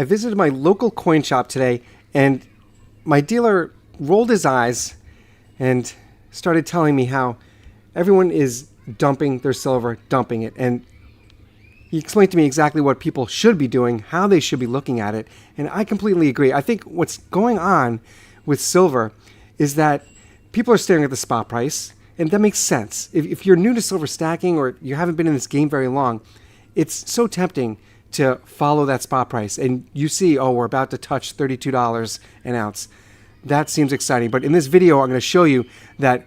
I visited my local coin shop today, and my dealer rolled his eyes and started telling me how everyone is dumping their silver, dumping it. And he explained to me exactly what people should be doing, how they should be looking at it. And I completely agree. I think what's going on with silver is that people are staring at the spot price, and that makes sense. If you're new to silver stacking or you haven't been in this game very long, it's so tempting to follow that spot price. And you see, oh, we're about to touch $32 an ounce. That seems exciting. But in this video, I'm going to show you that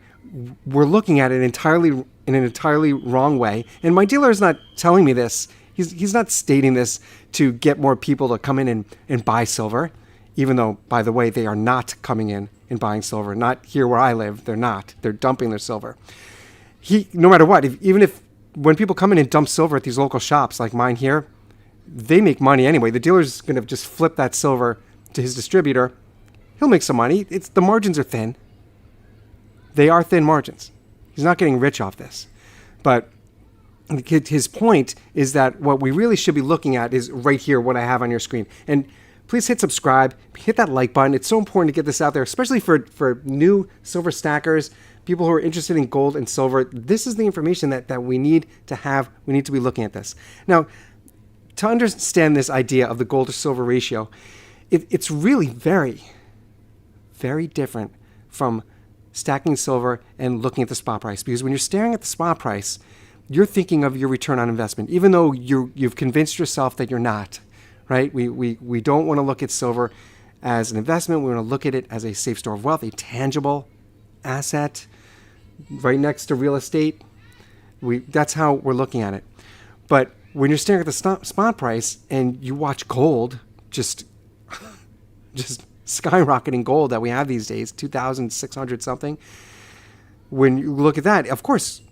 we're looking at it in an entirely wrong way. And my dealer is not telling me this. He's not stating this to get more people to come in and buy silver, even though, by the way, they are not coming in and buying silver. Not here where I live. They're not. They're dumping their silver. No matter what, even if when people come in and dump silver at these local shops like mine here, they make money anyway. The dealer's going to just flip that silver to his distributor. He'll make some money. The margins are thin. They are thin margins. He's not getting rich off this. But his point is that what we really should be looking at is right here, what I have on your screen. And please hit subscribe, hit that like button. It's so important to get this out there, especially for new silver stackers, people who are interested in gold and silver. This is the information that we need to have. We need to be looking at this. Now, to understand this idea of the gold to silver ratio, it's really very, very different from stacking silver and looking at the spot price. Because when you're staring at the spot price, you're thinking of your return on investment, even though you've convinced yourself that you're not, right? We don't want to look at silver as an investment. We want to look at it as a safe store of wealth, a tangible asset right next to real estate. That's how we're looking at it. But when you're staring at the spot price and you watch gold just skyrocketing gold that we have these days, 2,600 something, when you look at that, of course,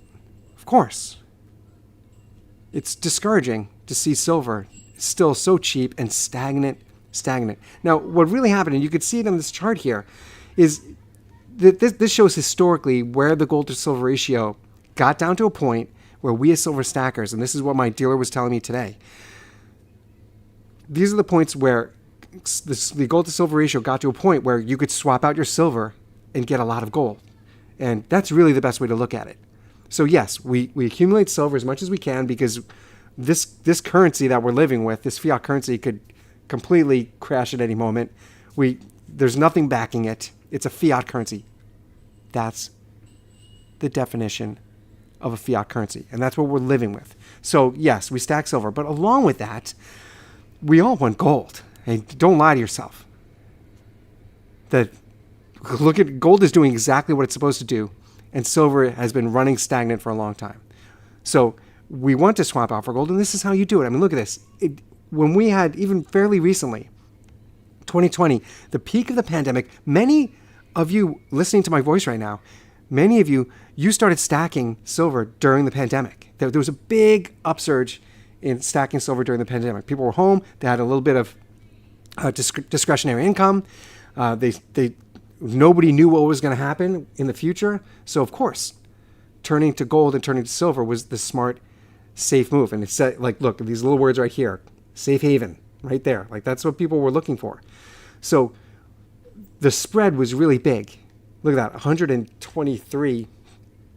it's discouraging to see silver still so cheap and stagnant. Now, what really happened, and you could see it on this chart here, is that this shows historically where the gold to silver ratio got down to a point where we as silver stackers, and this is what my dealer was telling me today, these are the points where the gold to silver ratio got to a point where you could swap out your silver and get a lot of gold. And that's really the best way to look at it. So yes, we accumulate silver as much as we can because this currency that we're living with, this fiat currency, could completely crash at any moment. There's nothing backing it. It's a fiat currency. That's the definition of a fiat currency. And that's what we're living with. So yes, we stack silver. But along with that, we all want gold. And don't lie to yourself. Gold is doing exactly what it's supposed to do. And silver has been running stagnant for a long time. So we want to swap out for gold. And this is how you do it. I mean, look at this. When we had, even fairly recently, 2020, the peak of the pandemic, many of you listening to my voice right now, many of you started stacking silver during the pandemic. There was a big upsurge in stacking silver during the pandemic. People were home. They had a little bit of discretionary income. Nobody knew what was going to happen in the future. So, of course, turning to gold and turning to silver was the smart, safe move. And it said, look, these little words right here, safe haven, right there. That's what people were looking for. So the spread was really big. Look at that, 123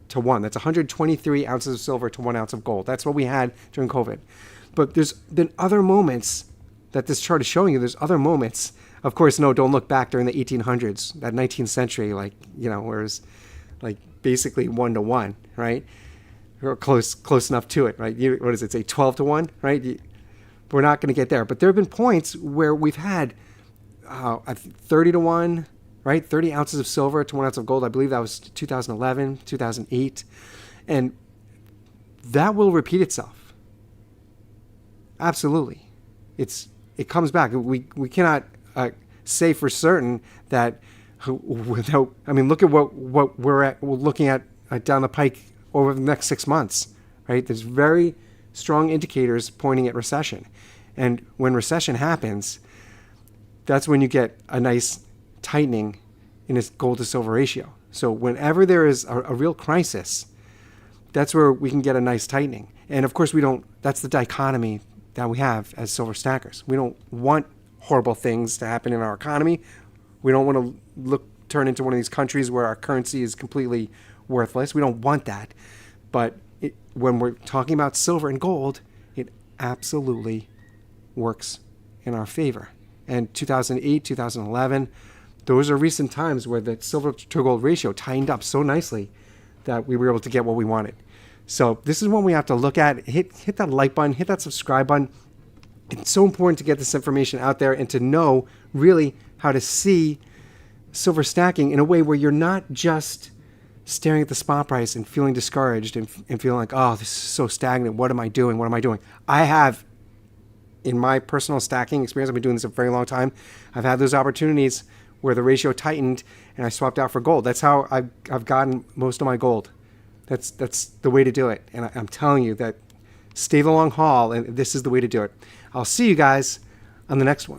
to 1. That's 123 ounces of silver to 1 ounce of gold. That's what we had during COVID. But there's been other moments that this chart is showing you. There's other moments. Of course, no, don't look back during the 1800s, that 19th century, where it was basically 1-to-1, right? Or close enough to it, right? What does it say, 12 to 1, right? We're not going to get there. But there have been points where we've had 30 to 1, right? 30 ounces of silver to 1 ounce of gold. I believe that was 2011, 2008. And that will repeat itself. Absolutely. It comes back. We cannot say for certain that without, look at what we're looking at down the pike over the next 6 months, right? There's very strong indicators pointing at recession. And when recession happens, that's when you get a nice tightening in its gold to silver ratio. So whenever there is a real crisis, that's where we can get a nice tightening. And of course, that's the dichotomy that we have as silver stackers. We don't want horrible things to happen in our economy. We don't want to turn into one of these countries where our currency is completely worthless. We don't want that. But when we're talking about silver and gold, it absolutely works in our favor. And 2008, 2011, those are recent times where the silver to gold ratio tightened up so nicely that we were able to get what we wanted. So this is one we have to look at. Hit that like button, hit that subscribe button. It's so important to get this information out there and to know really how to see silver stacking in a way where you're not just staring at the spot price and feeling discouraged and feeling like, oh, this is so stagnant. What am I doing? What am I doing? I have, in my personal stacking experience, I've been doing this a very long time. I've had those opportunities where the ratio tightened and I swapped out for gold. That's how I've gotten most of my gold. That's the way to do it. And I'm telling you that stay the long haul, and this is the way to do it. I'll see you guys on the next one.